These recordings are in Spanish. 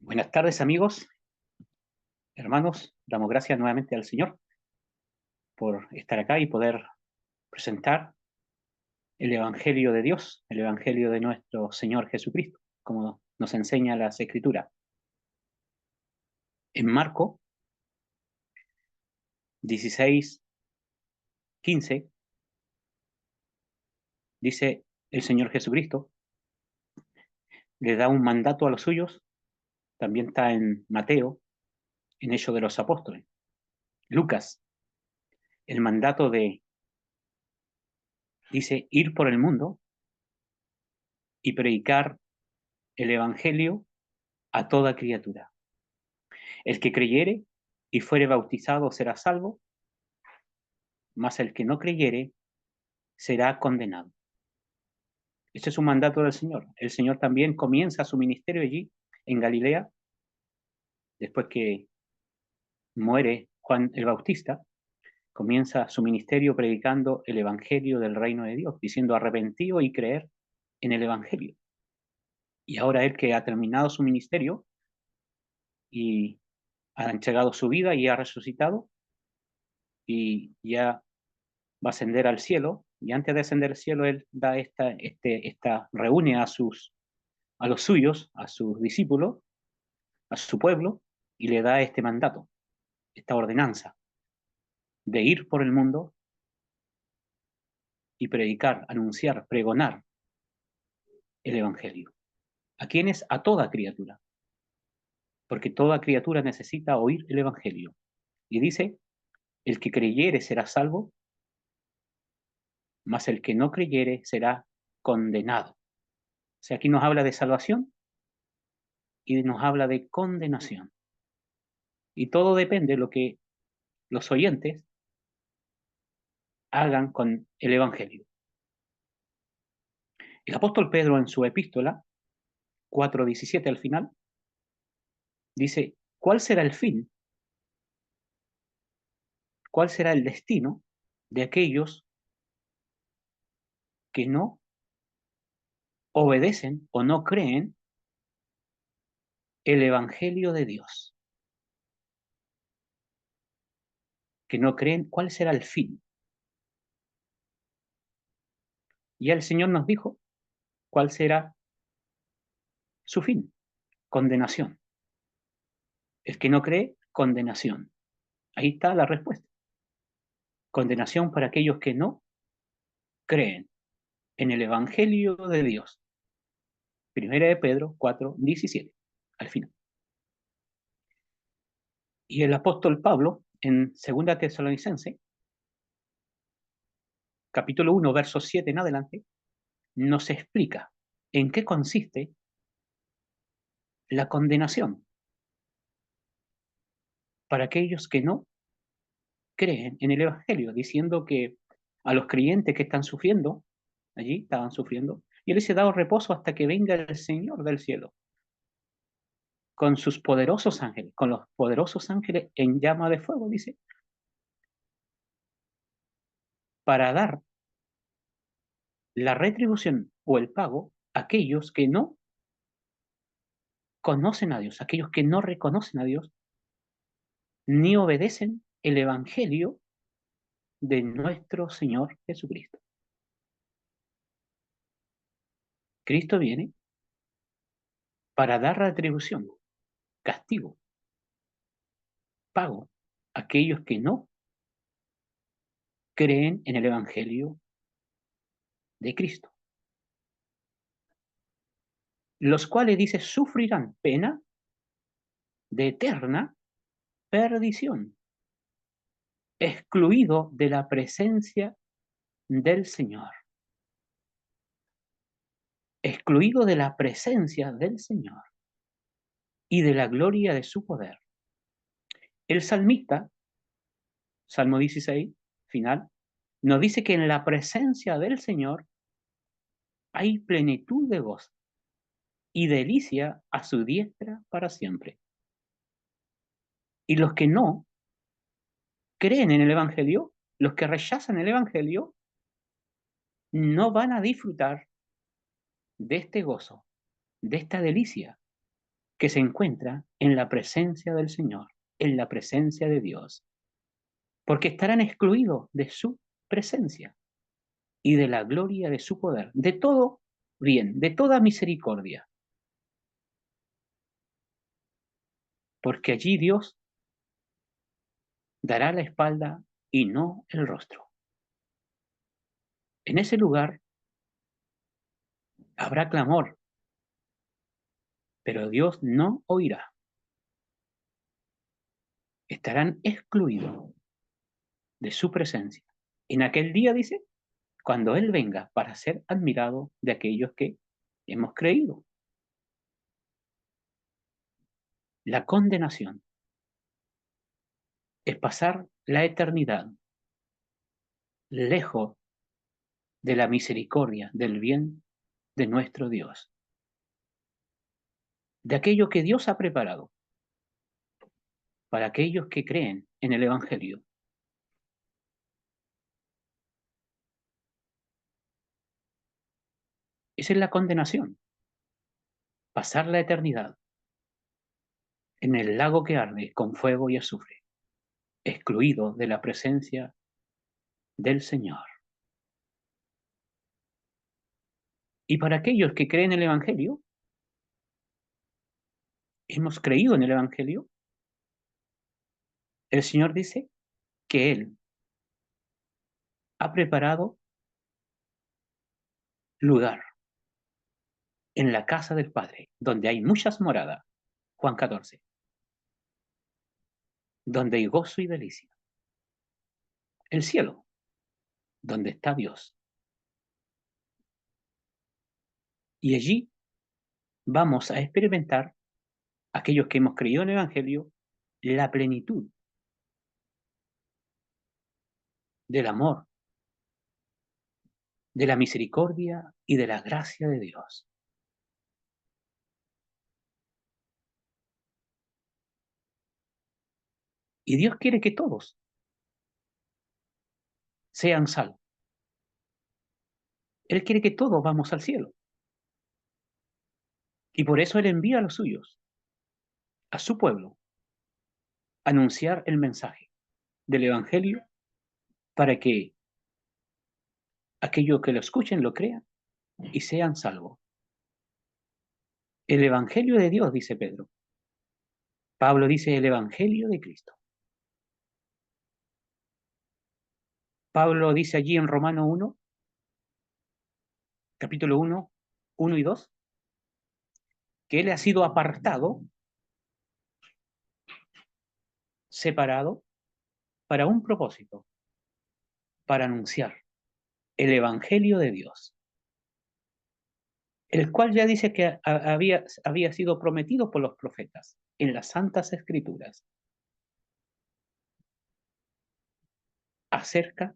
Buenas tardes, amigos, hermanos. Damos gracias nuevamente al Señor por estar acá y poder presentar el Evangelio de Dios, el Evangelio de nuestro Señor Jesucristo, como nos enseña las Escrituras. En Marco 16:15 dice el Señor Jesucristo, le da un mandato a los suyos, también está en Mateo, en Hechos de los Apóstoles. Lucas, el mandato dice, ir por el mundo y predicar el Evangelio a toda criatura. El que creyere y fuere bautizado será salvo, mas el que no creyere será condenado. Este es un mandato del Señor. El Señor también comienza su ministerio allí, en Galilea, después que muere Juan el Bautista, comienza su ministerio predicando el Evangelio del reino de Dios, diciendo arrepentido y creer en el Evangelio. Y ahora él que ha terminado su ministerio y ha entregado su vida y ha resucitado y ya va a ascender al cielo, y antes de ascender al cielo, él da reúne a los suyos, a sus discípulos, a su pueblo, y le da este mandato, esta ordenanza de ir por el mundo y predicar, anunciar, pregonar el Evangelio. ¿A quiénes? A toda criatura, porque toda criatura necesita oír el Evangelio. Y dice, el que creyere será salvo, mas el que no creyere será condenado. O sea, aquí nos habla de salvación y nos habla de condenación. Y todo depende de lo que los oyentes hagan con el Evangelio. El apóstol Pedro en su epístola 4:17 al final dice, ¿cuál será el fin? ¿Cuál será el destino de aquellos que no obedecen o no creen el Evangelio de Dios? Que no creen, ¿cuál será el fin? Ya el Señor nos dijo cuál será su fin, condenación. El que no cree, condenación. Ahí está la respuesta. Condenación para aquellos que no creen en el Evangelio de Dios. Primera de Pedro 4:17, al final. Y el apóstol Pablo, en Segunda Tesalonicense, capítulo 1, verso 7 en adelante, nos explica en qué consiste la condenación para aquellos que no creen en el Evangelio, diciendo que a los creyentes que están sufriendo, allí estaban sufriendo, y él les ha dado reposo hasta que venga el Señor del cielo, con sus poderosos ángeles, con los poderosos ángeles en llama de fuego, dice, para dar la retribución o el pago a aquellos que no conocen a Dios, aquellos que no reconocen a Dios, ni obedecen el Evangelio de nuestro Señor Jesucristo. Cristo viene para dar retribución, castigo, pago a aquellos que no creen en el Evangelio de Cristo, los cuales dice sufrirán pena de eterna perdición, excluido de la presencia del Señor, excluido de la presencia del Señor y de la gloria de su poder. El salmista, Salmo 16, final, nos dice que en la presencia del Señor hay plenitud de gozo y delicia a su diestra para siempre. Y los que no creen en el Evangelio, los que rechazan el Evangelio, no van a disfrutar de este gozo, de esta delicia, que se encuentra en la presencia del Señor, en la presencia de Dios, porque estarán excluidos de su presencia y de la gloria de su poder, de todo bien, de toda misericordia, porque allí Dios dará la espalda y no el rostro. En ese lugar habrá clamor, pero Dios no oirá. Estarán excluidos de su presencia. En aquel día, dice, cuando Él venga para ser admirado de aquellos que hemos creído. La condenación es pasar la eternidad lejos de la misericordia, del bien de nuestro Dios, de aquello que Dios ha preparado para aquellos que creen en el Evangelio. Esa es la condenación, pasar la eternidad en el lago que arde con fuego y azufre, excluido de la presencia del Señor. Y para aquellos que creen en el Evangelio, hemos creído en el Evangelio, el Señor dice que Él ha preparado lugar en la casa del Padre, donde hay muchas moradas, Juan 14, donde hay gozo y delicia. El cielo, donde está Dios. Y allí vamos a experimentar, aquellos que hemos creído en el Evangelio, la plenitud del amor, de la misericordia y de la gracia de Dios. Y Dios quiere que todos sean salvos. Él quiere que todos vamos al cielo. Y por eso Él envía a los suyos, a su pueblo, a anunciar el mensaje del Evangelio para que aquellos que lo escuchen lo crean y sean salvos. El Evangelio de Dios, dice Pedro. Pablo dice el Evangelio de Cristo. Pablo dice allí en Romano 1, capítulo 1, 1 y 2, que Él ha sido apartado, separado, para un propósito, para anunciar el Evangelio de Dios, el cual ya dice que había sido prometido por los profetas en las Santas Escrituras acerca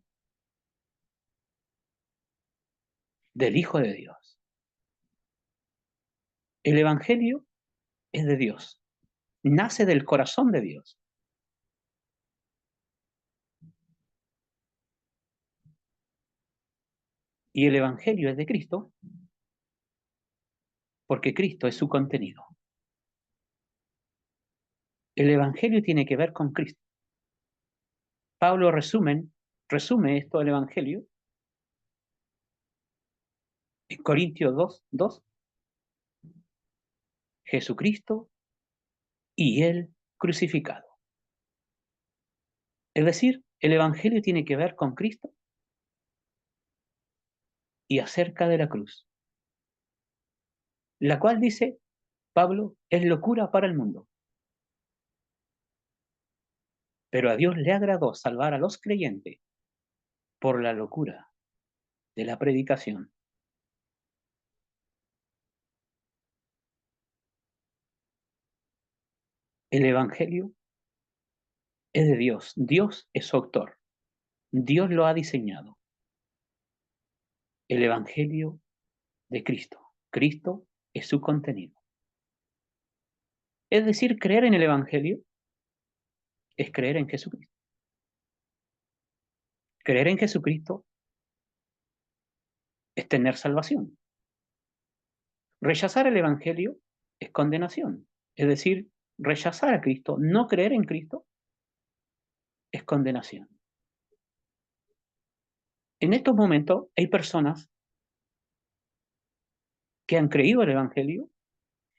del Hijo de Dios. El Evangelio es de Dios, nace del corazón de Dios. Y el Evangelio es de Cristo porque Cristo es su contenido. El Evangelio tiene que ver con Cristo. Pablo resume esto del Evangelio en Corintios 2, Jesucristo y Él crucificado. Es decir, el Evangelio tiene que ver con Cristo y acerca de la cruz, la cual dice Pablo es locura para el mundo. Pero a Dios le agradó salvar a los creyentes por la locura de la predicación. El Evangelio es de Dios. Dios es su autor. Dios lo ha diseñado. El Evangelio de Cristo. Cristo es su contenido. Es decir, creer en el Evangelio es creer en Jesucristo. Creer en Jesucristo es tener salvación. Rechazar el Evangelio es condenación. Es decir, rechazar a Cristo, no creer en Cristo, es condenación. En estos momentos hay personas que han creído el Evangelio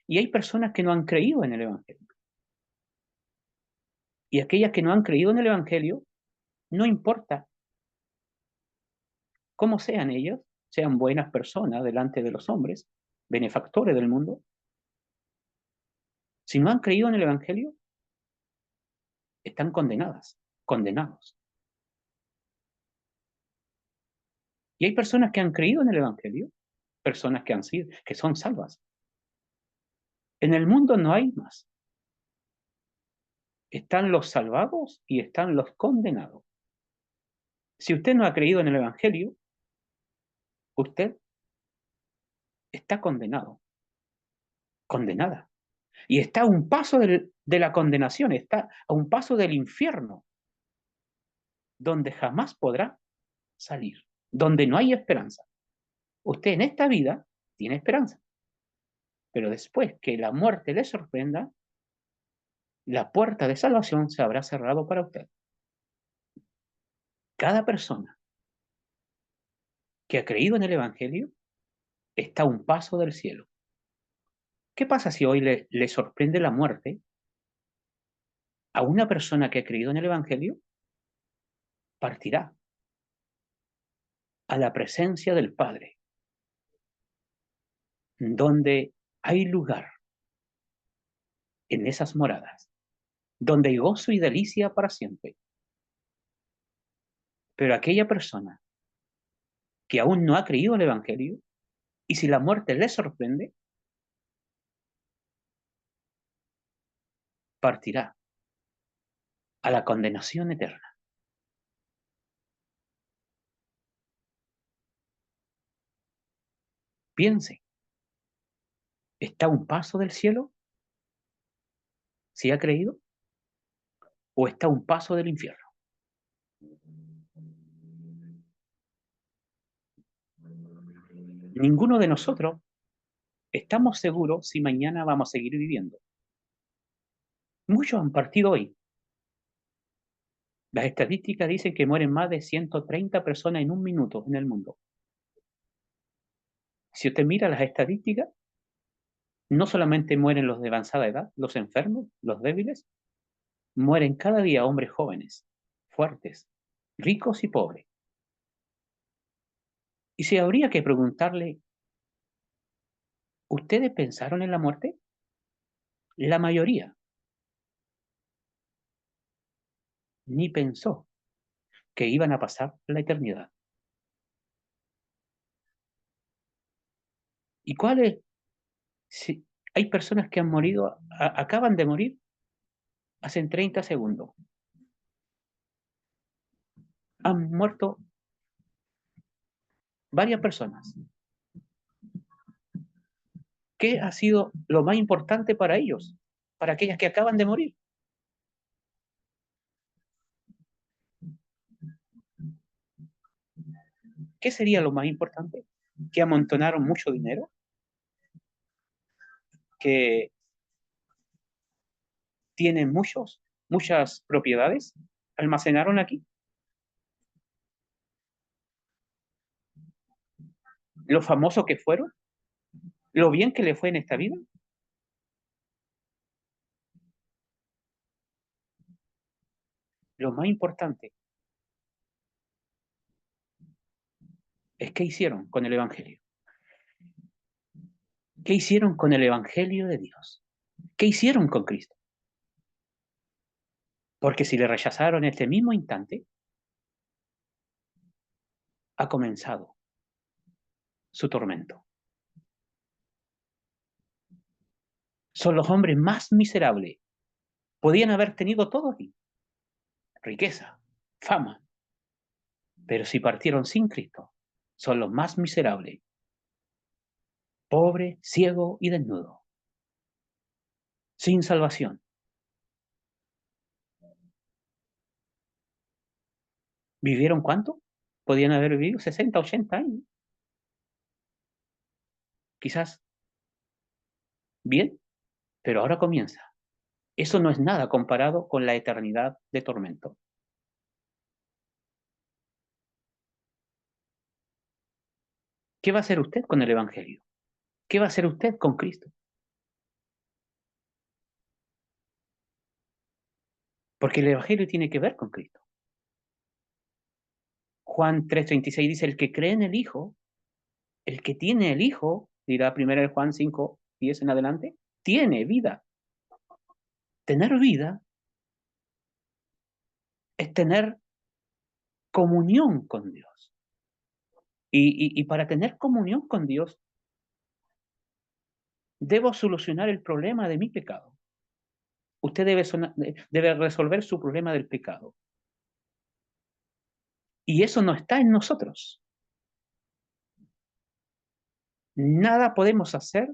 y hay personas que no han creído en el Evangelio. Y aquellas que no han creído en el Evangelio, no importa cómo sean ellas, sean buenas personas delante de los hombres, benefactores del mundo, si no han creído en el Evangelio, están condenadas, condenados. Y hay personas que han creído en el Evangelio, personas que han sido, que son salvas. En el mundo no hay más. Están los salvados y están los condenados. Si usted no ha creído en el Evangelio, usted está condenado, condenada. Y está a un paso de la condenación, está a un paso del infierno, donde jamás podrá salir, donde no hay esperanza. Usted en esta vida tiene esperanza, pero después que la muerte le sorprenda, la puerta de salvación se habrá cerrado para usted. Cada persona que ha creído en el Evangelio está a un paso del cielo. ¿Qué pasa si hoy le sorprende la muerte a una persona que ha creído en el Evangelio? Partirá a la presencia del Padre, donde hay lugar en esas moradas, donde hay gozo y delicia para siempre. Pero aquella persona que aún no ha creído en el Evangelio, y si la muerte le sorprende, partirá a la condenación eterna. Piense, ¿está a un paso del cielo si ha creído? ¿O está a un paso del infierno? Ninguno de nosotros estamos seguros si mañana vamos a seguir viviendo. Muchos han partido hoy. Las estadísticas dicen que mueren más de 130 personas en un minuto en el mundo. Si usted mira las estadísticas, no solamente mueren los de avanzada edad, los enfermos, los débiles, mueren cada día hombres jóvenes, fuertes, ricos y pobres. Y si habría que preguntarle, ¿ustedes pensaron en la muerte? La mayoría ni pensó que iban a pasar la eternidad. ¿Y cuáles? Si hay personas que han morido, acaban de morir hace 30 segundos. Han muerto varias personas. ¿Qué ha sido lo más importante para ellos? Para aquellas que acaban de morir. ¿Qué sería lo más importante? Que amontonaron mucho dinero, que tienen muchas propiedades, almacenaron aquí. Lo famosos que fueron, lo bien que le fue en esta vida. Lo más importante es qué hicieron con el Evangelio. ¿Qué hicieron con el Evangelio de Dios? ¿Qué hicieron con Cristo? Porque si le rechazaron en este mismo instante, ha comenzado su tormento. Son los hombres más miserables. Podían haber tenido todo aquí, riqueza, fama, pero si partieron sin Cristo, son los más miserables, pobre, ciego y desnudo, sin salvación. ¿Vivieron cuánto? Podían haber vivido 60, 80 años. Quizás bien, Pero ahora comienza. Eso no es nada comparado con la eternidad de tormento. ¿Qué va a hacer usted con el Evangelio? ¿Qué va a hacer usted con Cristo? Porque el Evangelio tiene que ver con Cristo. Juan 3:36 dice, el que cree en el Hijo, el que tiene el Hijo, dirá 1 Juan 5:10 en adelante, tiene vida. Tener vida es tener comunión con Dios. Y para tener comunión con Dios, debo solucionar el problema de mi pecado. Usted debe resolver su problema del pecado. Y eso no está en nosotros. Nada podemos hacer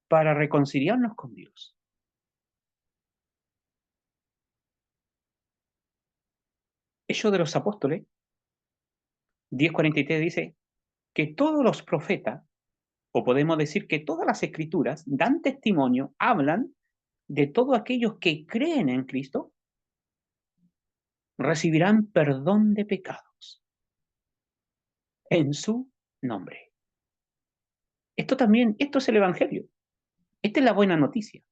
para reconciliarnos con Dios. Hechos de los Apóstoles 10:43 dice que todos los profetas, o podemos decir que todas las escrituras, dan testimonio, hablan de todos aquellos que creen en Cristo, recibirán perdón de pecados en su nombre. Esto es el Evangelio. Esta es la buena noticia.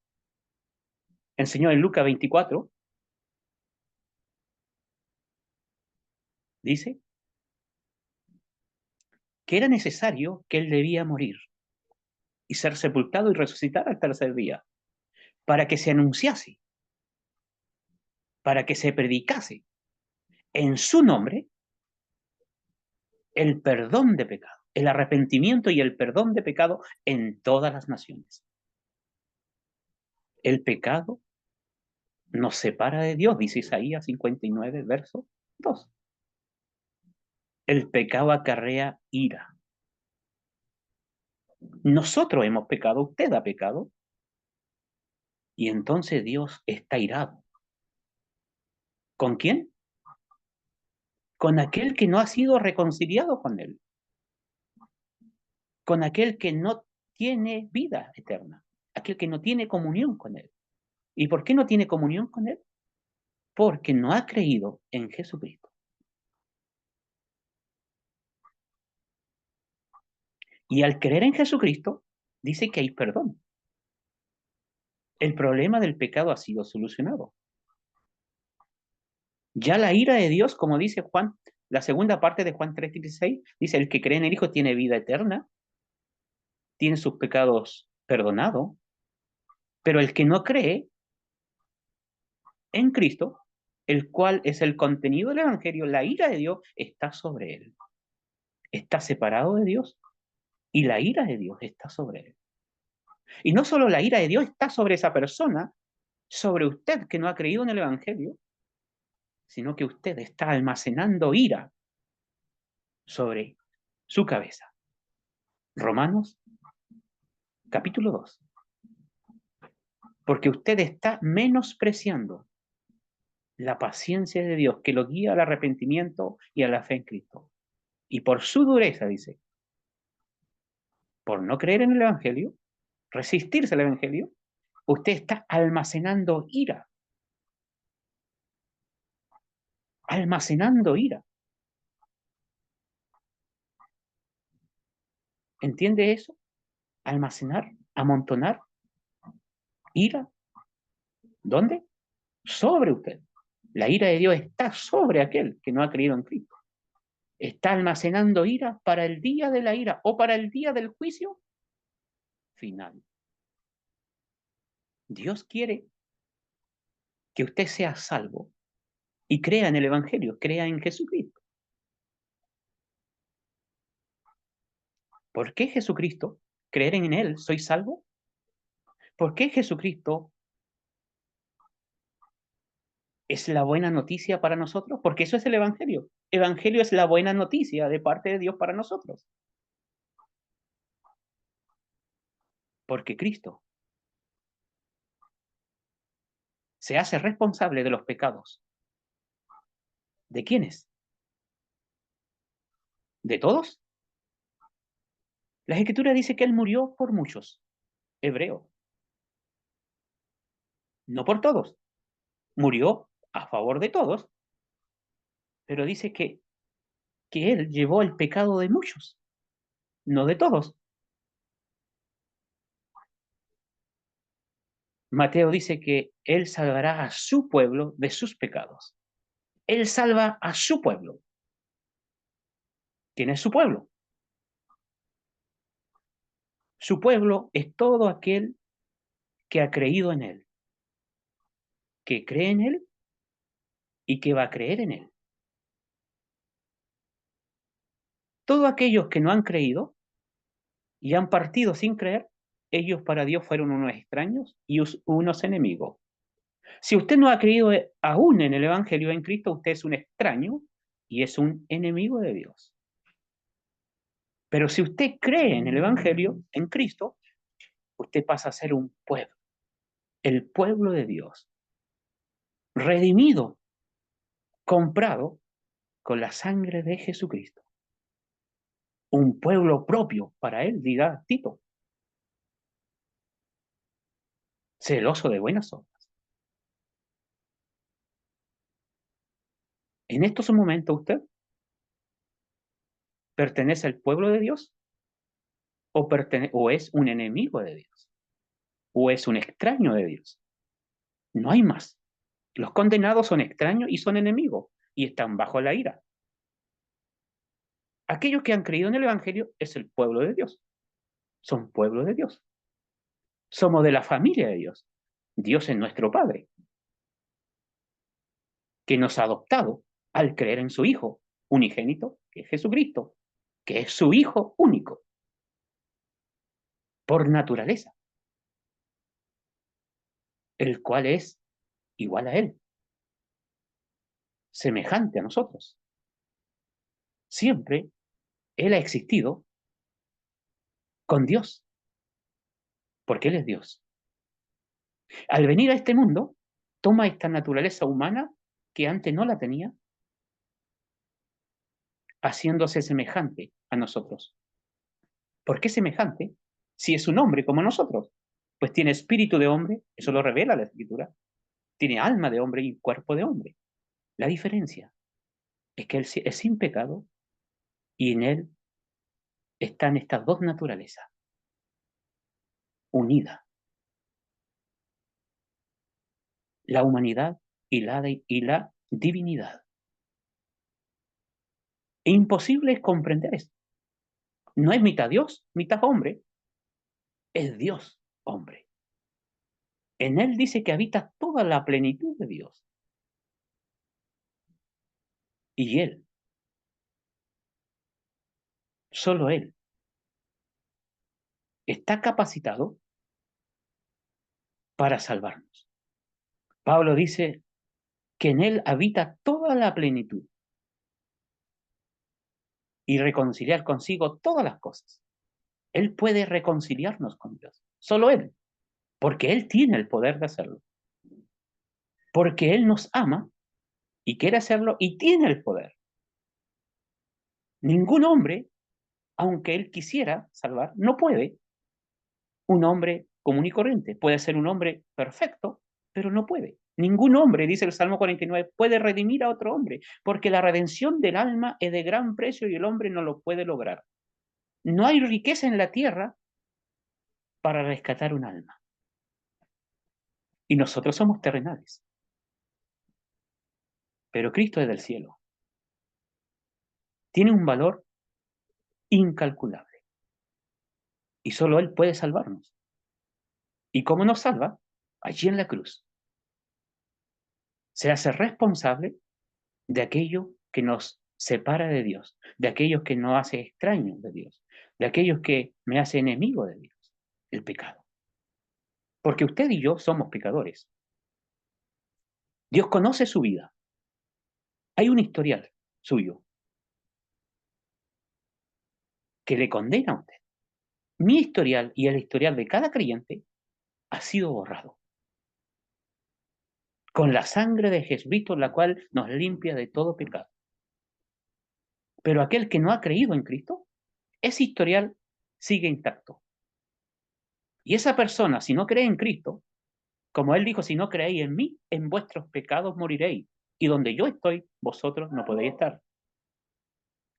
Enseñó en Lucas 24, dice que era necesario que él debía morir y ser sepultado y resucitar al tercer día, para que se anunciase, para que se predicase en su nombre el perdón de pecado, el arrepentimiento y el perdón de pecado en todas las naciones. El pecado nos separa de Dios, dice Isaías 59, verso 2. El pecado acarrea ira. Nosotros hemos pecado, usted ha pecado, y entonces Dios está irado. ¿Con quién? Con aquel que no ha sido reconciliado con él, con aquel que no tiene vida eterna, aquel que no tiene comunión con él. ¿Y por qué no tiene comunión con él? Porque no ha creído en Jesucristo. Y al creer en Jesucristo, dice que hay perdón. El problema del pecado ha sido solucionado. Ya la ira de Dios, como dice Juan, la segunda parte de Juan 3:16, dice, el que cree en el Hijo tiene vida eterna, tiene sus pecados perdonados, pero el que no cree en Cristo, el cual es el contenido del Evangelio, la ira de Dios está sobre él. Está separado de Dios y la ira de Dios está sobre él. Y no solo la ira de Dios está sobre esa persona, sobre usted que no ha creído en el Evangelio, sino que usted está almacenando ira sobre su cabeza. Romanos capítulo 2. Porque usted está menospreciando la paciencia de Dios que lo guía al arrepentimiento y a la fe en Cristo. Y por su dureza, dice, por no creer en el Evangelio, resistirse al Evangelio, usted está almacenando ira. Almacenando ira. ¿Entiende eso? Almacenar, amontonar ira. ¿Dónde? Sobre usted. La ira de Dios está sobre aquel que no ha creído en Cristo. Está almacenando ira para el día de la ira o para el día del juicio final. Dios quiere que usted sea salvo y crea en el Evangelio, crea en Jesucristo. ¿Por qué Jesucristo? ¿Creer en Él soy salvo? ¿Por qué Jesucristo es la buena noticia para nosotros? Porque eso es el Evangelio. Evangelio es la buena noticia de parte de Dios para nosotros. Porque Cristo se hace responsable de los pecados. ¿De quiénes? ¿De todos? Las Escrituras dicen que Él murió por muchos, hebreos, no por todos. Murió a favor de todos, pero dice que Él llevó el pecado de muchos, no de todos. Mateo dice que Él salvará a su pueblo de sus pecados. Él salva a su pueblo. ¿Quién es su pueblo? Su pueblo es todo aquel que ha creído en Él, que cree en Él y que va a creer en Él. Todos aquellos que no han creído y han partido sin creer, ellos para Dios fueron unos extraños y unos enemigos. Si usted no ha creído aún en el Evangelio en Cristo, usted es un extraño y es un enemigo de Dios. Pero si usted cree en el Evangelio en Cristo, usted pasa a ser un pueblo, el pueblo de Dios, redimido, comprado con la sangre de Jesucristo. Un pueblo propio para Él, diga Tito, celoso de buenas obras. En estos momentos usted pertenece al pueblo de Dios o es un enemigo de Dios o es un extraño de Dios. No hay más. Los condenados son extraños y son enemigos y están bajo la ira. Aquellos que han creído en el Evangelio es el pueblo de Dios. Son pueblo de Dios. Somos de la familia de Dios. Dios es nuestro Padre, que nos ha adoptado al creer en su Hijo unigénito, que es Jesucristo, que es su Hijo único, por naturaleza, el cual es igual a Él, semejante a nosotros. Siempre Él ha existido con Dios, porque Él es Dios. Al venir a este mundo, toma esta naturaleza humana que antes no la tenía, haciéndose semejante a nosotros. ¿Por qué semejante? Si es un hombre como nosotros, pues tiene espíritu de hombre, eso lo revela la Escritura, tiene alma de hombre y cuerpo de hombre. La diferencia es que Él es sin pecado y en Él están estas dos naturalezas unidas, la humanidad y la divinidad. E imposible es comprender esto. No es mitad Dios, mitad hombre, es Dios hombre. En Él dice que habita toda la plenitud de Dios. Y Él, solo Él, está capacitado para salvarnos. Pablo dice que en Él habita toda la plenitud y reconciliar consigo todas las cosas. Él puede reconciliarnos con Dios, solo Él, porque Él tiene el poder de hacerlo, porque Él nos ama y quiere hacerlo y tiene el poder. Ningún hombre, aunque Él quisiera salvar, no puede. Un hombre común y corriente puede ser un hombre perfecto, pero no puede. Ningún hombre, dice el Salmo 49, puede redimir a otro hombre, porque la redención del alma es de gran precio y el hombre no lo puede lograr. No hay riqueza en la tierra para rescatar un alma. Y nosotros somos terrenales. Pero Cristo es del cielo. Tiene un valor incalculable. Y solo Él puede salvarnos. ¿Y cómo nos salva? Allí en la cruz. Se hace responsable de aquello que nos separa de Dios, de aquellos que nos hace extraños de Dios, de aquellos que me hace enemigo de Dios, el pecado. Porque usted y yo somos pecadores. Dios conoce su vida. Hay un historial suyo que le condena a usted. Mi historial y el historial de cada creyente ha sido borrado con la sangre de Jesucristo, la cual nos limpia de todo pecado. Pero aquel que no ha creído en Cristo, ese historial sigue intacto. Y esa persona, si no cree en Cristo, como él dijo, si no creéis en mí, en vuestros pecados moriréis. Y donde yo estoy, vosotros no podéis estar.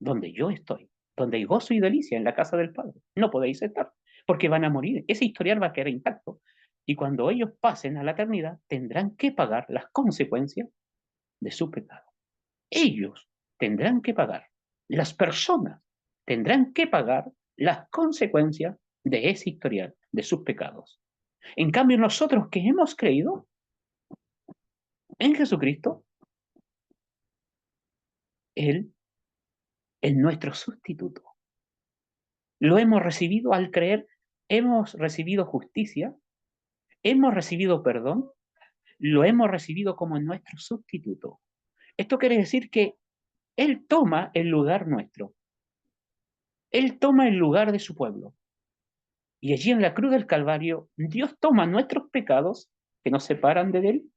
Donde yo estoy, donde hay gozo y delicia en la casa del Padre, no podéis estar, porque van a morir. Ese historial va a quedar intacto. Y cuando ellos pasen a la eternidad, tendrán que pagar las consecuencias de su pecado. Ellos tendrán que pagar. Las personas tendrán que pagar las consecuencias de ese historial, de sus pecados. En cambio, nosotros que hemos creído en Jesucristo, Él es nuestro sustituto. Lo hemos recibido al creer, hemos recibido justicia, hemos recibido perdón, lo hemos recibido como nuestro sustituto. Esto quiere decir que Él toma el lugar nuestro. Él toma el lugar de su pueblo. Y allí en la cruz del Calvario, Dios toma nuestros pecados que nos separan de Él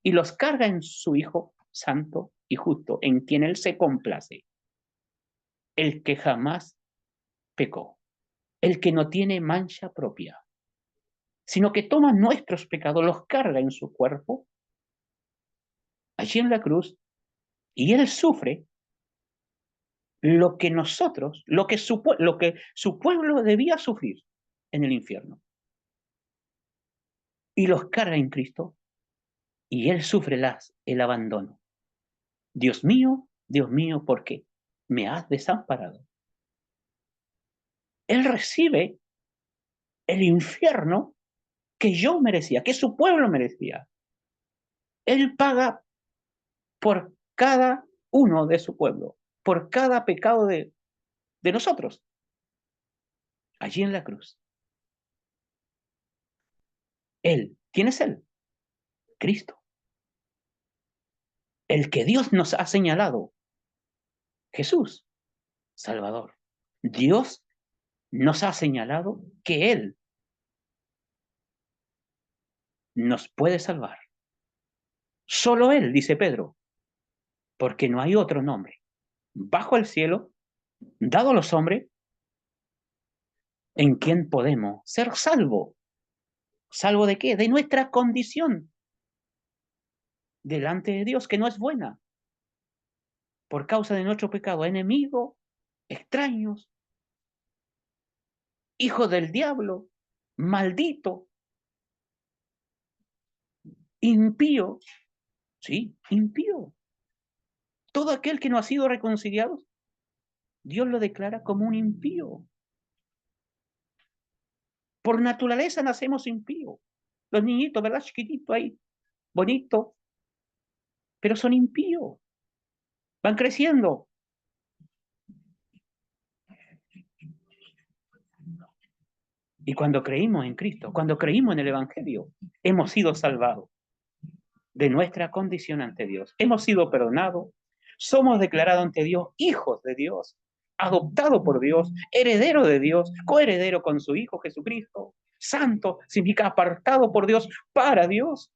y los carga en su Hijo santo y justo, en quien Él se complace. El que jamás pecó, el que no tiene mancha propia, sino que toma nuestros pecados, los carga en su cuerpo, allí en la cruz, y Él sufre lo que nosotros, lo que su pueblo debía sufrir en el infierno. Y los carga en Cristo, y Él sufre el abandono. Dios mío, ¿por qué me has desamparado? Él recibe el infierno que yo merecía, que su pueblo merecía. Él paga por cada uno de su pueblo, por cada pecado de nosotros, allí en la cruz. Él, ¿quién es Él? Cristo. El que Dios nos ha señalado, Jesús, Salvador. Dios nos ha señalado que Él nos puede salvar. Solo Él, dice Pedro, porque no hay otro nombre bajo el cielo, dado a los hombres, en quien podemos ser salvos. ¿Salvo de qué? De nuestra condición delante de Dios, que no es buena, por causa de nuestro pecado, enemigo, extraños, hijo del diablo, maldito, impío, sí, impío. Todo aquel que no ha sido reconciliado, Dios lo declara como un impío. Por naturaleza nacemos impíos. Los niñitos, ¿verdad? Chiquititos ahí, bonitos, pero son impíos. Van creciendo. Y cuando creímos en Cristo, cuando creímos en el Evangelio, hemos sido salvados de nuestra condición ante Dios. Hemos sido perdonados, somos declarados ante Dios hijos de Dios, adoptados por Dios, heredero de Dios, coheredero con su Hijo Jesucristo. Santo significa apartado por Dios para Dios,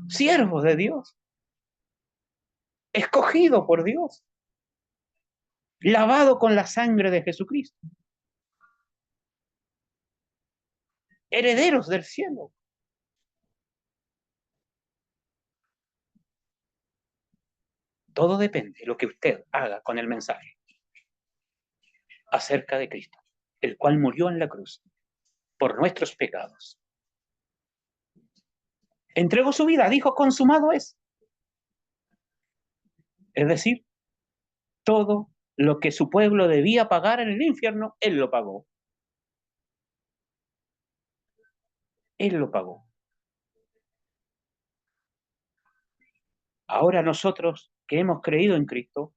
siervos de Dios, escogido por Dios, lavado con la sangre de Jesucristo, herederos del cielo. Todo depende de lo que usted haga con el mensaje acerca de Cristo, el cual murió en la cruz por nuestros pecados. Entregó su vida, dijo, consumado es. Es decir, todo lo que su pueblo debía pagar en el infierno, Él lo pagó. Él lo pagó. Ahora nosotros que hemos creído en Cristo,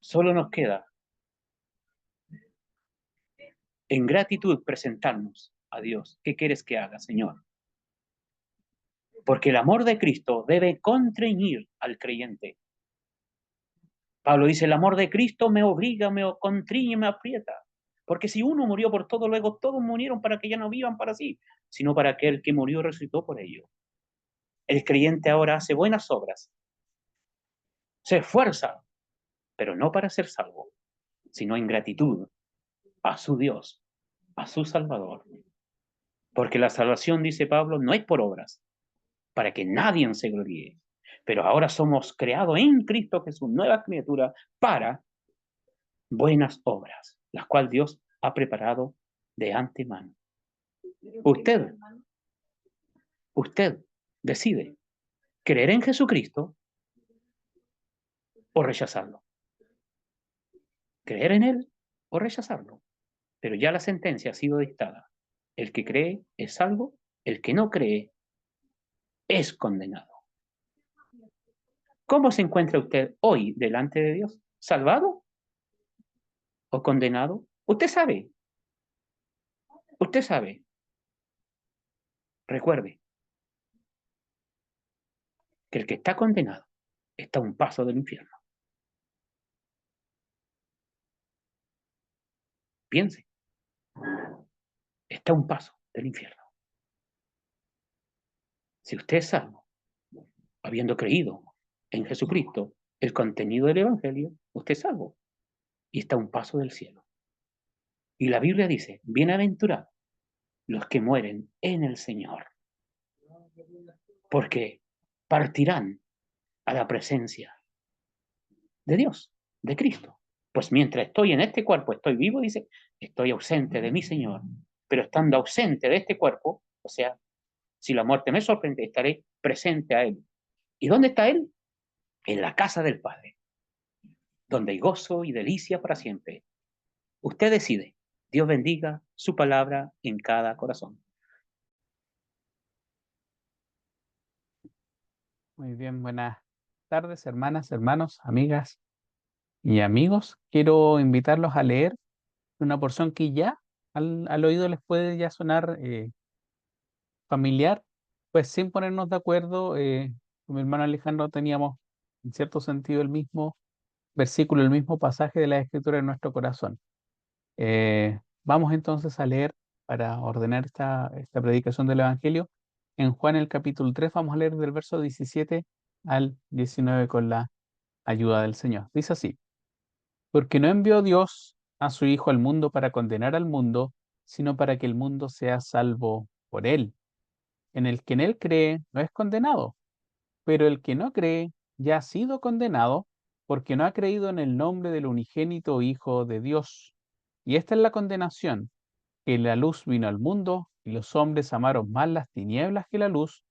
solo nos queda en gratitud presentarnos a Dios. ¿Qué quieres que haga, Señor? Porque el amor de Cristo debe constreñir al creyente. Pablo dice, el amor de Cristo me obliga, me constriñe, me aprieta. Porque si uno murió por todo, luego todos murieron para que ya no vivan para sí, sino para aquel que murió y resucitó por ello. El creyente ahora hace buenas obras, se esfuerza, pero no para ser salvo, sino en gratitud a su Dios, a su Salvador. Porque la salvación, dice Pablo, no es por obras, para que nadie se gloríe. Pero ahora somos creados en Cristo Jesús, nuevas criaturas, para buenas obras, las cuales Dios ha preparado de antemano. Usted decide creer en Jesucristo o rechazarlo. Creer en Él o rechazarlo. Pero ya la sentencia ha sido dictada. El que cree es salvo, el que no cree es condenado. ¿Cómo se encuentra usted hoy delante de Dios? ¿Salvado o condenado? Usted sabe. Recuerde que el que está condenado está a un paso del infierno. Piense, está a un paso del infierno. Si usted es salvo, habiendo creído en Jesucristo, el contenido del Evangelio, usted es salvo y está a un paso del cielo. Y la Biblia dice, bienaventurados los que mueren en el Señor, porque partirán a la presencia de Dios, de Cristo. Pues mientras estoy en este cuerpo, estoy vivo, dice, estoy ausente de mi Señor, pero estando ausente de este cuerpo, o sea, si la muerte me sorprende, estaré presente a Él. ¿Y dónde está Él? En la casa del Padre, donde hay gozo y delicia para siempre. Usted decide. Dios bendiga su palabra en cada corazón. Muy bien, buenas tardes, hermanas, hermanos, amigas y amigos. Quiero invitarlos a leer una porción que ya al oído les puede ya sonar familiar, pues sin ponernos de acuerdo, con mi hermano Alejandro teníamos en cierto sentido el mismo versículo, el mismo pasaje de la Escritura en nuestro corazón. Vamos entonces a leer para ordenar esta predicación del Evangelio. En Juan el capítulo 3 vamos a leer del verso 17 al 19 con la ayuda del Señor. Dice así, porque no envió Dios a su Hijo al mundo para condenar al mundo, sino para que el mundo sea salvo por él. En él cree no es condenado, pero el que no cree ya ha sido condenado porque no ha creído en el nombre del unigénito Hijo de Dios. Y esta es la condenación, que la luz vino al mundo y los hombres amaron más las tinieblas que la luz,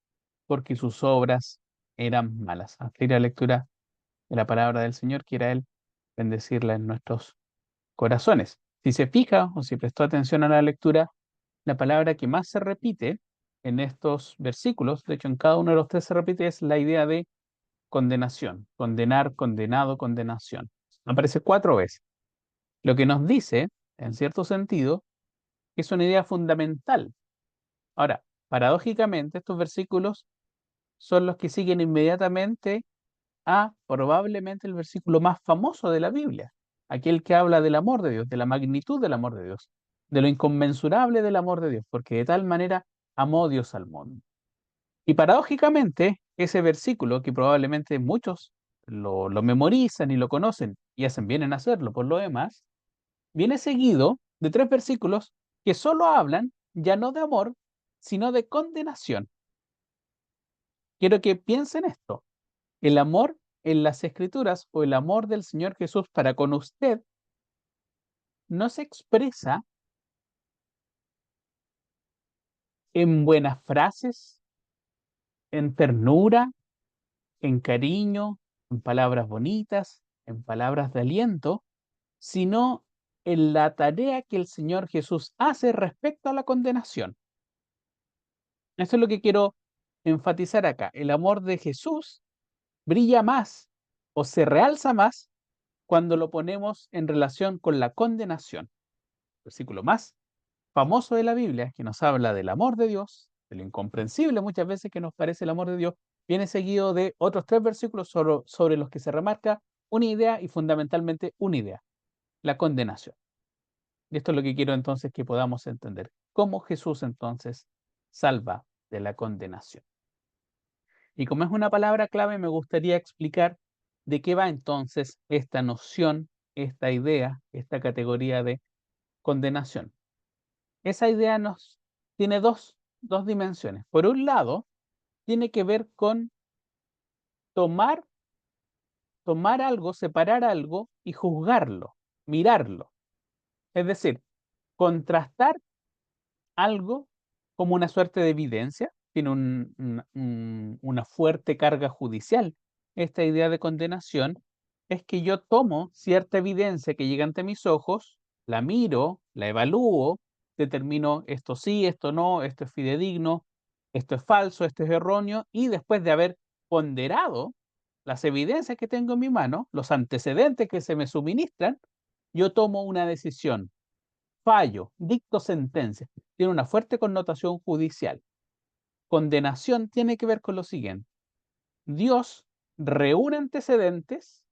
porque sus obras eran malas. Hasta ahí la lectura de la palabra del Señor, quiera Él bendecirla en nuestros corazones. Si se fija o si prestó atención a la lectura, la palabra que más se repite en estos versículos, de hecho en cada uno de los tres se repite, es la idea de condenación, condenar, condenado, condenación. Aparece 4 veces, lo que nos dice, en cierto sentido, que es una idea fundamental. Ahora, paradójicamente, estos versículos son los que siguen inmediatamente a probablemente el versículo más famoso de la Biblia, aquel que habla del amor de Dios, de la magnitud del amor de Dios, de lo inconmensurable del amor de Dios, porque de tal manera amó Dios al mundo. Y paradójicamente, ese versículo, que probablemente muchos lo memorizan y lo conocen y hacen bien en hacerlo por lo demás, viene seguido de 3 versículos que solo hablan ya no de amor, sino de condenación. Quiero que piensen esto. El amor en las Escrituras o el amor del Señor Jesús para con usted no se expresa en buenas frases, en ternura, en cariño, en palabras bonitas, en palabras de aliento, sino en la tarea que el Señor Jesús hace respecto a la condenación. Eso es lo que quiero enfatizar acá. El amor de Jesús brilla más o se realza más cuando lo ponemos en relación con la condenación. Versículo más famoso de la Biblia, que nos habla del amor de Dios, de lo incomprensible muchas veces que nos parece el amor de Dios, viene seguido de otros 3 versículos sobre los que se remarca una idea y fundamentalmente una idea, la condenación. Y esto es lo que quiero entonces que podamos entender, cómo Jesús entonces salva de la condenación. Y como es una palabra clave, me gustaría explicar de qué va entonces esta noción esta idea, esta categoría de condenación. Esa idea nos tiene dos dimensiones. Por un lado, tiene que ver con tomar, tomar algo, separar algo y juzgarlo, mirarlo. Es decir, contrastar algo como una suerte de evidencia, tiene una fuerte carga judicial. Esta idea de condenación es que yo tomo cierta evidencia que llega ante mis ojos, la miro, la evalúo, determino esto sí, esto no, esto es fidedigno, esto es falso, esto es erróneo, y después de haber ponderado las evidencias que tengo en mi mano, los antecedentes que se me suministran, yo tomo una decisión, fallo, dicto sentencia. Tiene una fuerte connotación judicial. Condenación tiene que ver con lo siguiente. Dios reúne antecedentes,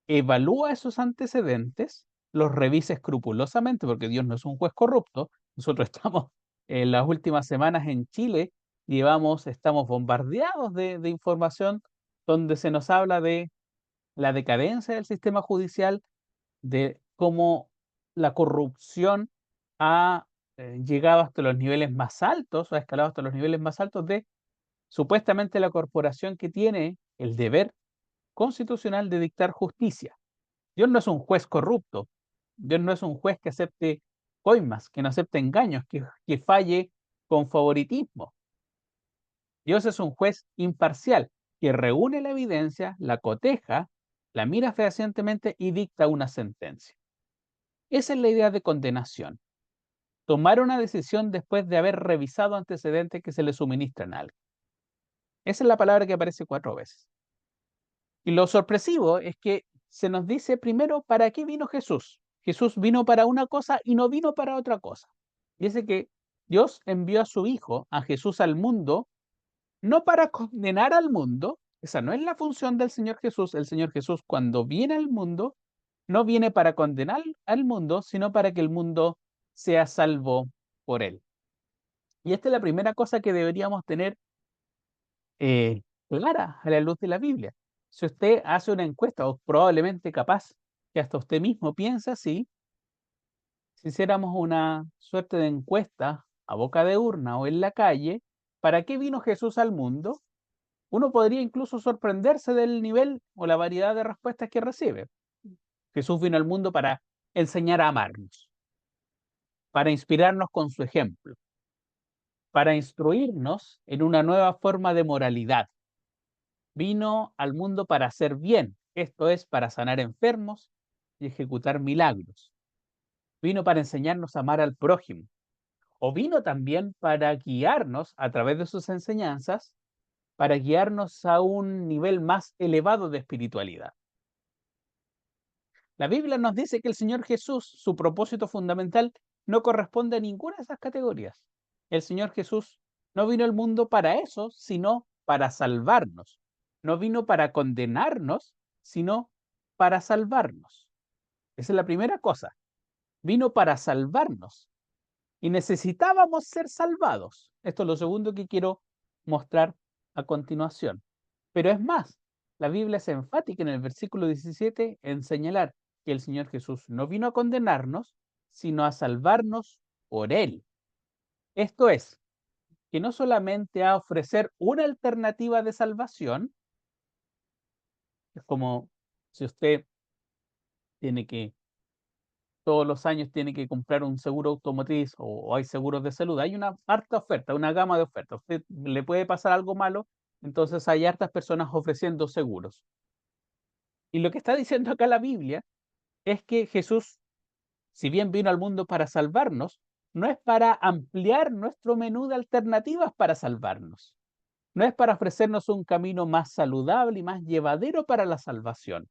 evalúa esos antecedentes, los revisa escrupulosamente, porque Dios no es un juez corrupto. Nosotros estamos en las últimas semanas en Chile, estamos bombardeados de información donde se nos habla de la decadencia del sistema judicial, de cómo la corrupción ha llegado hasta los niveles más altos, o ha escalado hasta los niveles más altos de supuestamente la corporación que tiene el deber constitucional de dictar justicia. Dios no es un juez corrupto, Dios no es un juez que acepte coimas, que no acepte engaños, que falle con favoritismo. Dios es un juez imparcial, que reúne la evidencia, la coteja, la mira fehacientemente y dicta una sentencia. Esa es la idea de condenación. Tomar una decisión después de haber revisado antecedentes que se le suministran a alguien. Esa es la palabra que aparece 4 veces. Y lo sorpresivo es que se nos dice primero para qué vino Jesús. Jesús vino para una cosa y no vino para otra cosa. Dice que Dios envió a su Hijo, a Jesús, al mundo, no para condenar al mundo. Esa no es la función del Señor Jesús. El Señor Jesús, cuando viene al mundo, no viene para condenar al mundo, sino para que el mundo sea salvo por él. Y esta es la primera cosa que deberíamos tener clara a la luz de la Biblia. Si usted hace una encuesta, o probablemente capaz que hasta usted mismo piensa así, si hiciéramos una suerte de encuesta a boca de urna o en la calle, ¿para qué vino Jesús al mundo? Uno podría incluso sorprenderse del nivel o la variedad de respuestas que recibe. Jesús vino al mundo para enseñar a amarnos, para inspirarnos con su ejemplo, para instruirnos en una nueva forma de moralidad. Vino al mundo para hacer bien, esto es, para sanar enfermos y ejecutar milagros. Vino para enseñarnos a amar al prójimo. O vino también para guiarnos a través de sus enseñanzas, para guiarnos a un nivel más elevado de espiritualidad. La Biblia nos dice que el Señor Jesús, su propósito fundamental, no corresponde a ninguna de esas categorías. El Señor Jesús no vino al mundo para eso, sino para salvarnos. No vino para condenarnos, sino para salvarnos. Esa es la primera cosa. Vino para salvarnos. Y necesitábamos ser salvados. Esto es lo segundo que quiero mostrar a continuación. Pero es más, la Biblia es enfática en el versículo 17 en señalar que el Señor Jesús no vino a condenarnos, sino a salvarnos por Él. Esto es, que no solamente a ofrecer una alternativa de salvación, es como si usted tiene que, todos los años tiene que comprar un seguro automotriz o hay seguros de salud, hay una harta oferta, una gama de ofertas. Usted le puede pasar algo malo, entonces hay hartas personas ofreciendo seguros. Y lo que está diciendo acá la Biblia es que Jesús, si bien vino al mundo para salvarnos, no es para ampliar nuestro menú de alternativas para salvarnos. No es para ofrecernos un camino más saludable y más llevadero para la salvación.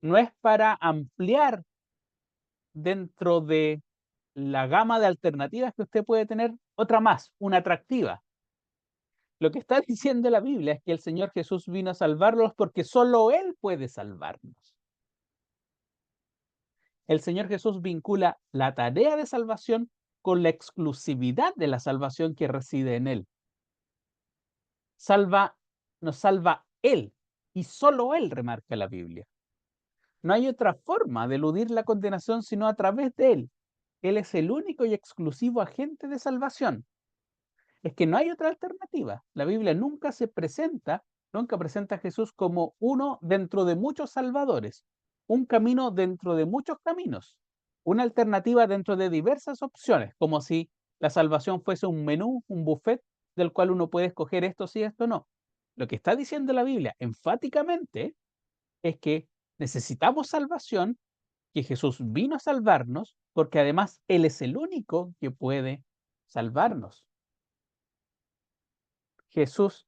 No es para ampliar dentro de la gama de alternativas que usted puede tener otra más, una atractiva. Lo que está diciendo la Biblia es que el Señor Jesús vino a salvarlos porque solo Él puede salvarnos. El Señor Jesús vincula la tarea de salvación con la exclusividad de la salvación que reside en Él. Nos salva Él, y solo Él, remarca la Biblia. No hay otra forma de eludir la condenación sino a través de Él. Él es el único y exclusivo agente de salvación. Es que no hay otra alternativa. La Biblia nunca presenta a Jesús como uno dentro de muchos salvadores, un camino dentro de muchos caminos, una alternativa dentro de diversas opciones, como si la salvación fuese un menú, un buffet del cual uno puede escoger esto sí, esto no. Lo que está diciendo la Biblia enfáticamente es que necesitamos salvación, que Jesús vino a salvarnos, porque además Él es el único que puede salvarnos. Jesús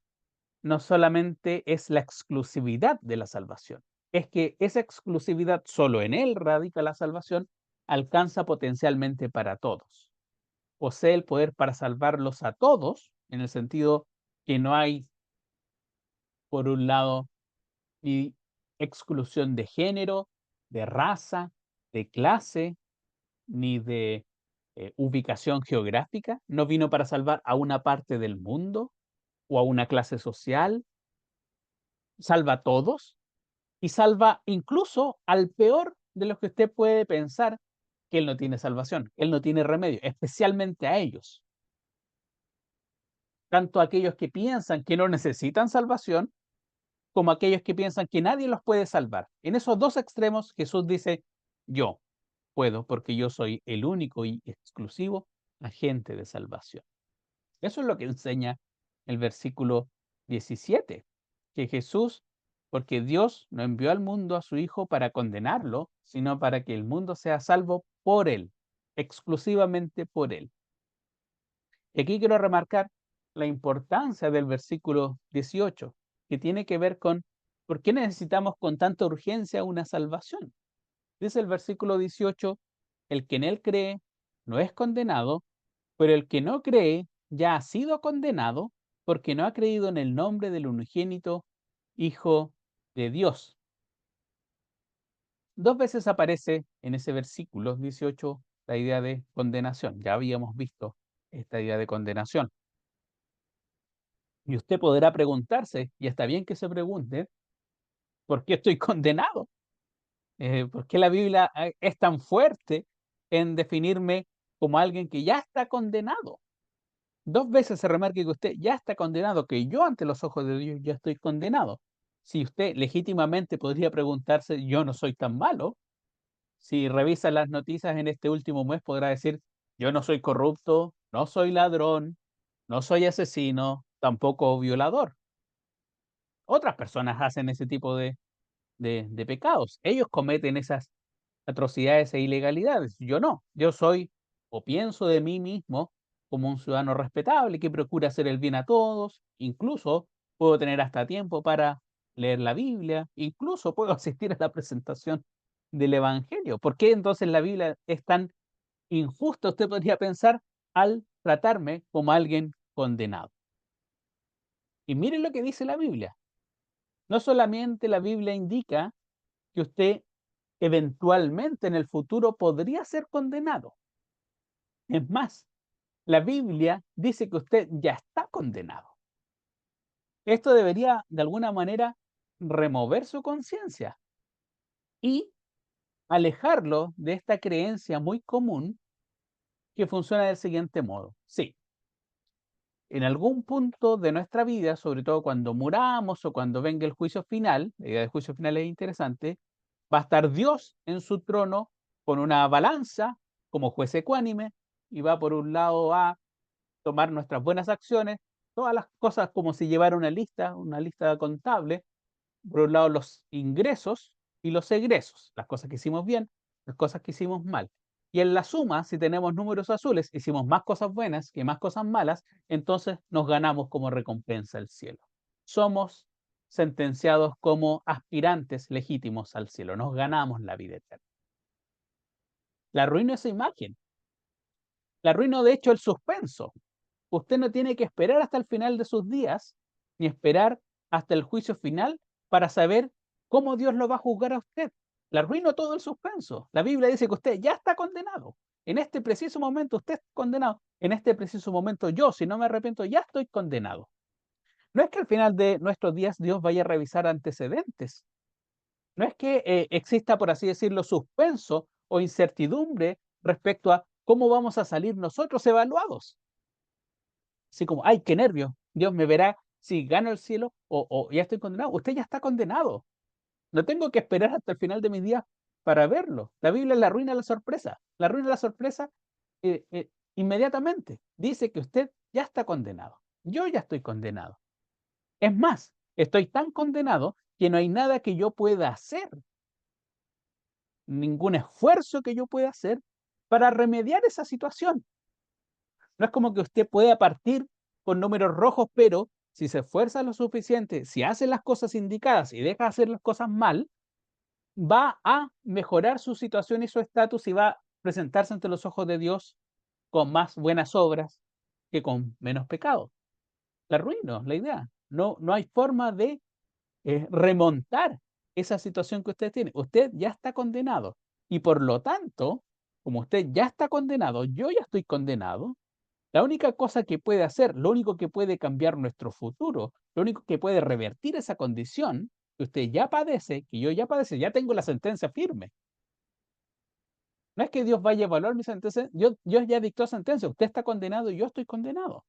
no solamente es la exclusividad de la salvación, es que esa exclusividad solo en Él radica la salvación, alcanza potencialmente para todos. Posee el poder para salvarlos a todos, en el sentido que no hay, por un lado, ni exclusión de género, de raza, de clase, ni de ubicación geográfica. No vino para salvar a una parte del mundo o a una clase social. Salva a todos y salva incluso al peor de los que usted puede pensar que él no tiene salvación, él no tiene remedio, especialmente a ellos. Tanto aquellos que piensan que no necesitan salvación, como aquellos que piensan que nadie los puede salvar. En esos dos extremos, Jesús dice, yo puedo porque yo soy el único y exclusivo agente de salvación. Eso es lo que enseña el versículo 17, que Jesús, porque Dios no envió al mundo a su Hijo para condenarlo, sino para que el mundo sea salvo por Él, exclusivamente por Él. Y aquí quiero remarcar la importancia del versículo 18, que tiene que ver con por qué necesitamos con tanta urgencia una salvación. Dice el versículo 18, el que en Él cree no es condenado, pero el que no cree ya ha sido condenado porque no ha creído en el nombre del unigénito Hijo de Dios. Dos veces aparece en ese versículo 18 la idea de condenación. Ya habíamos visto esta idea de condenación. Y usted podrá preguntarse, y está bien que se pregunte, ¿por qué estoy condenado? ¿Por qué la Biblia es tan fuerte en definirme como alguien que ya está condenado? Dos veces se remarca que usted ya está condenado, que yo ante los ojos de Dios ya estoy condenado. Si usted legítimamente podría preguntarse, yo no soy tan malo. Si revisa las noticias en este último mes, podrá decir, yo no soy corrupto, no soy ladrón, no soy asesino, tampoco violador. Otras personas hacen ese tipo de pecados. Ellos cometen esas atrocidades e ilegalidades. Yo no. Yo soy o pienso de mí mismo como un ciudadano respetable que procura hacer el bien a todos. Incluso puedo tener hasta tiempo para leer la Biblia. Incluso puedo asistir a la presentación del Evangelio. ¿Por qué entonces la Biblia es tan injusta, usted podría pensar, al tratarme como alguien condenado? Y miren lo que dice la Biblia. No solamente la Biblia indica que usted eventualmente en el futuro podría ser condenado. Es más, la Biblia dice que usted ya está condenado. Esto debería, de alguna manera, remover su conciencia y alejarlo de esta creencia muy común que funciona del siguiente modo. Sí, en algún punto de nuestra vida, sobre todo cuando muramos o cuando venga el juicio final, la idea del juicio final es interesante, va a estar Dios en su trono con una balanza como juez ecuánime y va por un lado a tomar nuestras buenas acciones, todas las cosas como si llevara una lista contable, por un lado los ingresos y los egresos, las cosas que hicimos bien, las cosas que hicimos mal. Y en la suma, si tenemos números azules, hicimos más cosas buenas que más cosas malas, entonces nos ganamos como recompensa el cielo. Somos sentenciados como aspirantes legítimos al cielo, nos ganamos la vida eterna. La arruino esa imagen, la arruino de hecho el suspenso. Usted no tiene que esperar hasta el final de sus días, ni esperar hasta el juicio final para saber cómo Dios lo va a juzgar a usted. Le arruino todo el suspenso. La Biblia dice que usted ya está condenado. En este preciso momento usted está condenado. En este preciso momento yo, si no me arrepiento, ya estoy condenado. No es que al final de nuestros días Dios vaya a revisar antecedentes. No es que exista, por así decirlo, suspenso o incertidumbre respecto a cómo vamos a salir nosotros evaluados. Así como, ay, qué nervio, Dios me verá si gano el cielo o ya estoy condenado. Usted ya está condenado. No tengo que esperar hasta el final de mis días para verlo. La Biblia es la ruina de la sorpresa. La ruina de la sorpresa inmediatamente dice que usted ya está condenado. Yo ya estoy condenado. Es más, estoy tan condenado que no hay nada que yo pueda hacer, ningún esfuerzo que yo pueda hacer para remediar esa situación. No es como que usted pueda partir con números rojos, pero si se esfuerza lo suficiente, si hace las cosas indicadas y deja de hacer las cosas mal, va a mejorar su situación y su estatus y va a presentarse ante los ojos de Dios con más buenas obras que con menos pecado. La arruino, la idea. No, no hay forma de remontar esa situación que usted tiene. Usted ya está condenado. Y por lo tanto, como usted ya está condenado, yo ya estoy condenado, la única cosa que puede hacer, lo único que puede cambiar nuestro futuro, lo único que puede revertir esa condición que usted ya padece, que yo ya padece, ya tengo la sentencia firme. No es que Dios vaya a evaluar mi sentencia, Dios ya dictó sentencia, usted está condenado y yo estoy condenado.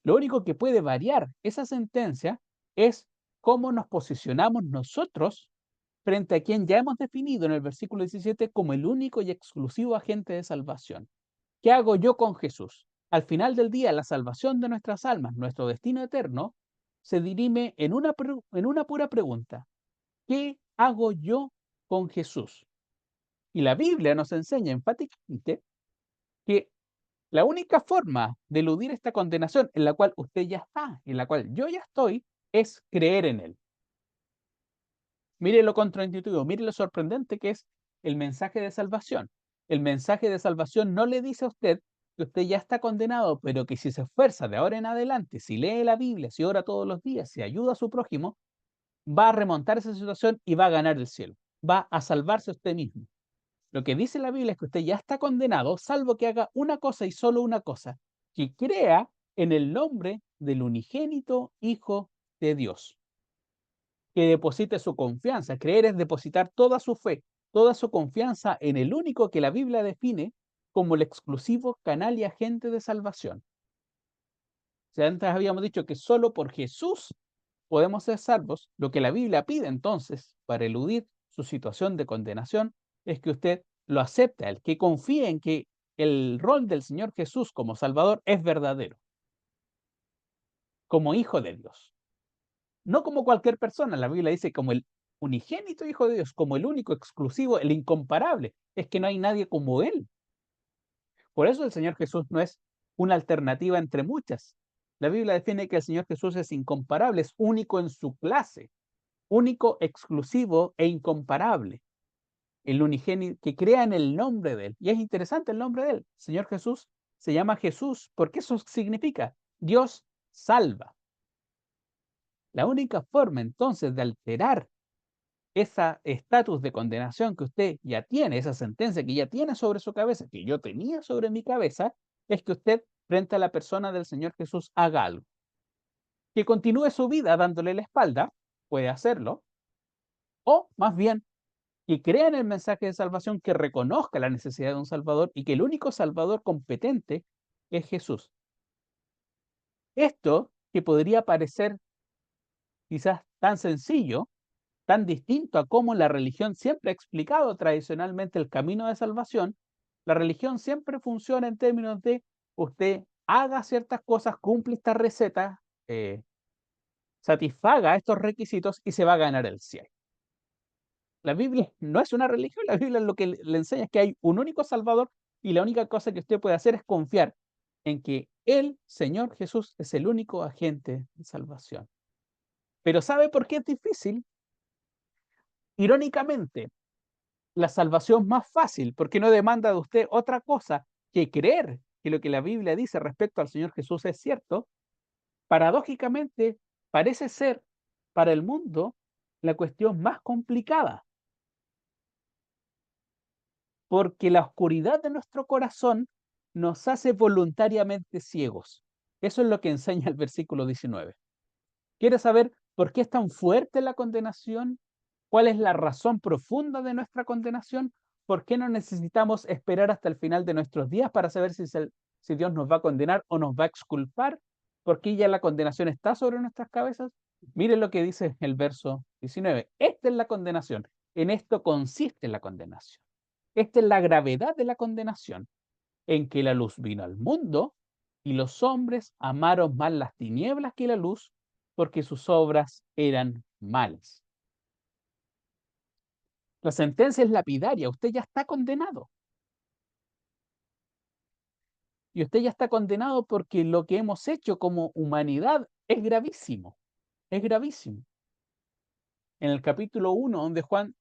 Lo único que puede variar esa sentencia es cómo nos posicionamos nosotros frente a quien ya hemos definido en el versículo 17 como el único y exclusivo agente de salvación. ¿Qué hago yo con Jesús? Al final del día, la salvación de nuestras almas, nuestro destino eterno, se dirime en una pura pregunta. ¿Qué hago yo con Jesús? Y la Biblia nos enseña enfáticamente que la única forma de eludir esta condenación en la cual usted ya está, en la cual yo ya estoy, es creer en Él. Mire lo contraintuitivo, mire lo sorprendente que es el mensaje de salvación. El mensaje de salvación no le dice a usted que usted ya está condenado, pero que si se esfuerza de ahora en adelante, si lee la Biblia, si ora todos los días, si ayuda a su prójimo, va a remontar esa situación y va a ganar el cielo. Va a salvarse a usted mismo. Lo que dice la Biblia es que usted ya está condenado, salvo que haga una cosa y solo una cosa, que crea en el nombre del unigénito Hijo de Dios, que deposite su confianza. Creer es depositar toda su fe, toda su confianza en el único que la Biblia define como el exclusivo canal y agente de salvación. Si antes habíamos dicho que solo por Jesús podemos ser salvos, lo que la Biblia pide entonces para eludir su situación de condenación es que usted lo acepte, el que confíe en que el rol del Señor Jesús como Salvador es verdadero, como Hijo de Dios. No como cualquier persona, la Biblia dice como el unigénito Hijo de Dios, como el único, exclusivo, el incomparable. Es que no hay nadie como Él. Por eso el Señor Jesús no es una alternativa entre muchas. La Biblia define que el Señor Jesús es incomparable, es único en su clase, único, exclusivo e incomparable. El unigénito que crea en el nombre de Él. Y es interesante el nombre de Él. Señor Jesús se llama Jesús porque eso significa Dios salva. La única forma entonces de alterar ese estatus de condenación que usted ya tiene, esa sentencia que ya tiene sobre su cabeza, que yo tenía sobre mi cabeza, es que usted, frente a la persona del Señor Jesús, haga algo. Que continúe su vida dándole la espalda, puede hacerlo, o más bien, que crea en el mensaje de salvación, que reconozca la necesidad de un Salvador y que el único Salvador competente es Jesús. Esto, que podría parecer quizás tan sencillo, tan distinto a cómo la religión siempre ha explicado tradicionalmente el camino de salvación, la religión siempre funciona en términos de usted haga ciertas cosas, cumple esta receta, satisfaga estos requisitos y se va a ganar el cielo. La Biblia no es una religión, la Biblia lo que le enseña es que hay un único Salvador y la única cosa que usted puede hacer es confiar en que el Señor Jesús es el único agente de salvación. Pero ¿sabe por qué es difícil? Irónicamente, la salvación más fácil, porque no demanda de usted otra cosa que creer que lo que la Biblia dice respecto al Señor Jesús es cierto, paradójicamente parece ser para el mundo la cuestión más complicada, porque la oscuridad de nuestro corazón nos hace voluntariamente ciegos. Eso es lo que enseña el versículo 19. ¿Quieres saber por qué es tan fuerte la condenación ¿Cuál es la razón profunda de nuestra condenación? ¿Por qué no necesitamos esperar hasta el final de nuestros días para saber si Dios nos va a condenar o nos va a exculpar? ¿Por qué ya la condenación está sobre nuestras cabezas? Miren lo que dice el verso 19. Esta es la condenación. En esto consiste la condenación. Esta es la gravedad de la condenación, en que la luz vino al mundo y los hombres amaron más las tinieblas que la luz, porque sus obras eran malas. La sentencia es lapidaria, usted ya está condenado. Y usted ya está condenado porque lo que hemos hecho como humanidad es gravísimo, es gravísimo. En el capítulo 1, donde Juan,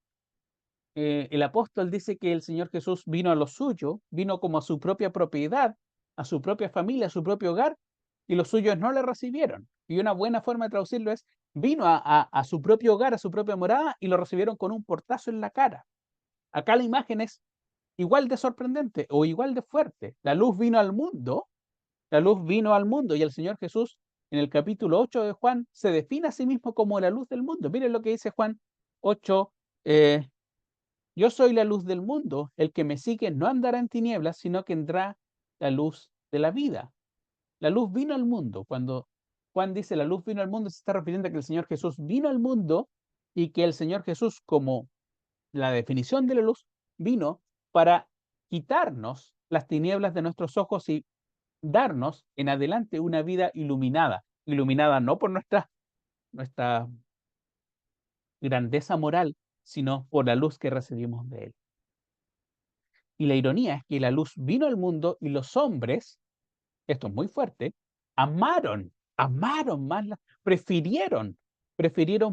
el apóstol dice que el Señor Jesús vino a lo suyo, vino como a su propia propiedad, a su propia familia, a su propio hogar, y los suyos no le recibieron. Y una buena forma de traducirlo es, vino a su propio hogar, a su propia morada, y lo recibieron con un portazo en la cara. Acá la imagen es igual de sorprendente o igual de fuerte. La luz vino al mundo, la luz vino al mundo y el Señor Jesús en el capítulo 8 de Juan se define a sí mismo como la luz del mundo. Miren lo que dice Juan 8, yo soy la luz del mundo, el que me sigue no andará en tinieblas, sino que tendrá la luz de la vida. La luz vino al mundo. Cuando Juan dice la luz vino al mundo, se está refiriendo a que el Señor Jesús vino al mundo y que el Señor Jesús, como la definición de la luz, vino para quitarnos las tinieblas de nuestros ojos y darnos en adelante una vida iluminada, iluminada no por nuestra grandeza moral, sino por la luz que recibimos de Él. Y la ironía es que la luz vino al mundo y los hombres, esto es muy fuerte, amaron más, prefirieron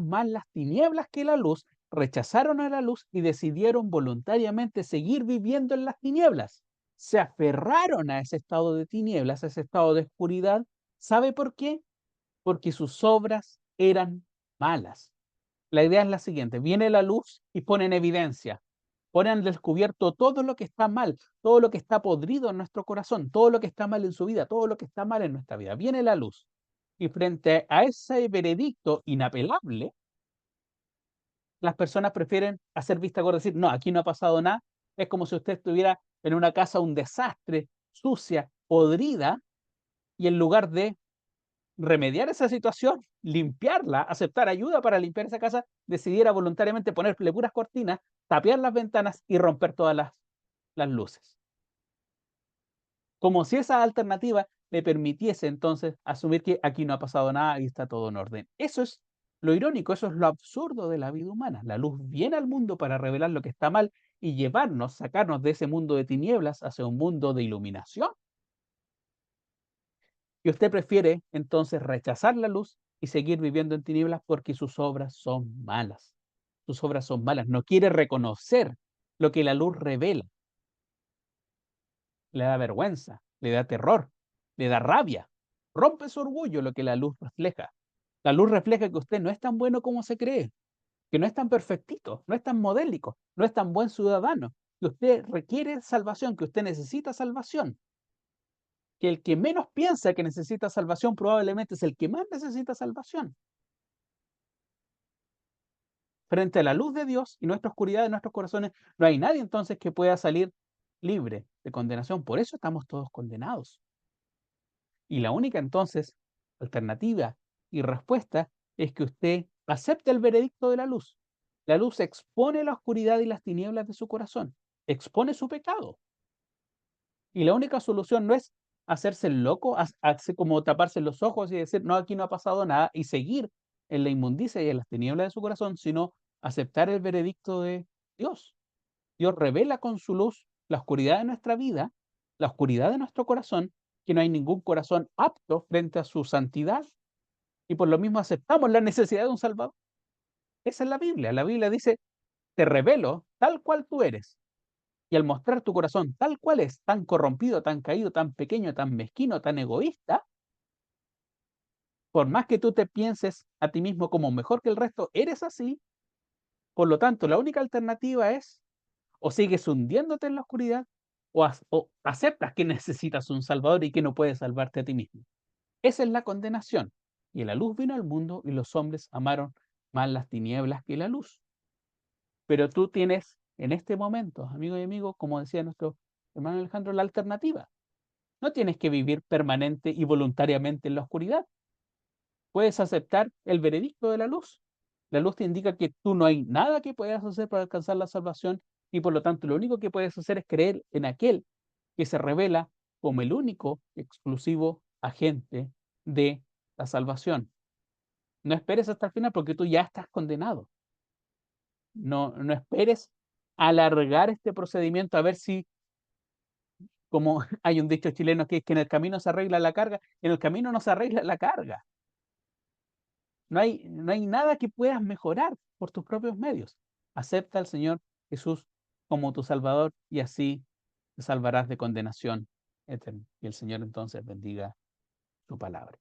más las tinieblas que la luz, rechazaron a la luz y decidieron voluntariamente seguir viviendo en las tinieblas. Se aferraron a ese estado de tinieblas, a ese estado de oscuridad. ¿Sabe por qué? Porque sus obras eran malas. La idea es la siguiente, viene la luz y pone en evidencia, pone al descubierto todo lo que está mal, todo lo que está podrido en nuestro corazón, todo lo que está mal en su vida, todo lo que está mal en nuestra vida. Viene la luz. Y frente a ese veredicto inapelable, las personas prefieren hacer vista gorda, decir, no, aquí no ha pasado nada. Es como si usted estuviera en una casa un desastre, sucia, podrida, y en lugar de remediar esa situación, limpiarla, aceptar ayuda para limpiar esa casa, decidiera voluntariamente ponerle puras cortinas, tapiar las ventanas y romper todas las luces. Como si esa alternativa le permitiese entonces asumir que aquí no ha pasado nada y está todo en orden. Eso es lo irónico, eso es lo absurdo de la vida humana. La luz viene al mundo para revelar lo que está mal y llevarnos, sacarnos de ese mundo de tinieblas hacia un mundo de iluminación. Y usted prefiere entonces rechazar la luz y seguir viviendo en tinieblas porque sus obras son malas. Sus obras son malas. No quiere reconocer lo que la luz revela. Le da vergüenza, le da terror, le da rabia. Rompe su orgullo lo que la luz refleja. La luz refleja que usted no es tan bueno como se cree, que no es tan perfectito, no es tan modélico, no es tan buen ciudadano, que usted requiere salvación, que usted necesita salvación, que el que menos piensa que necesita salvación probablemente es el que más necesita salvación. Frente a la luz de Dios y nuestra oscuridad de nuestros corazones, no hay nadie entonces que pueda salir libre de condenación. Por eso estamos todos condenados. Y la única entonces alternativa y respuesta es que usted acepte el veredicto de la luz. La luz expone la oscuridad y las tinieblas de su corazón, expone su pecado. Y la única solución no es hacerse el loco, hacer como taparse los ojos y decir, no, aquí no ha pasado nada, y seguir en la inmundicia y en las tinieblas de su corazón, sino aceptar el veredicto de Dios. Dios revela con su luz la oscuridad de nuestra vida, la oscuridad de nuestro corazón, que no hay ningún corazón apto frente a su santidad, y por lo mismo aceptamos la necesidad de un Salvador. Esa es la Biblia. La Biblia dice, te revelo tal cual tú eres. Y al mostrar tu corazón tal cual es, tan corrompido, tan caído, tan pequeño, tan mezquino, tan egoísta, por más que tú te pienses a ti mismo como mejor que el resto, eres así. Por lo tanto, la única alternativa es o sigues hundiéndote en la oscuridad o aceptas que necesitas un salvador y que no puedes salvarte a ti mismo. Esa es la condenación. Y la luz vino al mundo y los hombres amaron más las tinieblas que la luz. Pero tú tienes en este momento, amigo y amigo, como decía nuestro hermano Alejandro, la alternativa. No tienes que vivir permanente y voluntariamente en la oscuridad. Puedes aceptar el veredicto de la luz. La luz te indica que tú no hay nada que puedas hacer para alcanzar la salvación y por lo tanto lo único que puedes hacer es creer en aquel que se revela como el único exclusivo agente de la salvación. No esperes hasta el final porque tú ya estás condenado. No esperes alargar este procedimiento a ver si, como hay un dicho chileno que es que en el camino se arregla la carga, en el camino no se arregla la carga. No hay nada que puedas mejorar por tus propios medios. Acepta al Señor Jesús como tu Salvador y así te salvarás de condenación eterna. Y el Señor entonces bendiga tu palabra.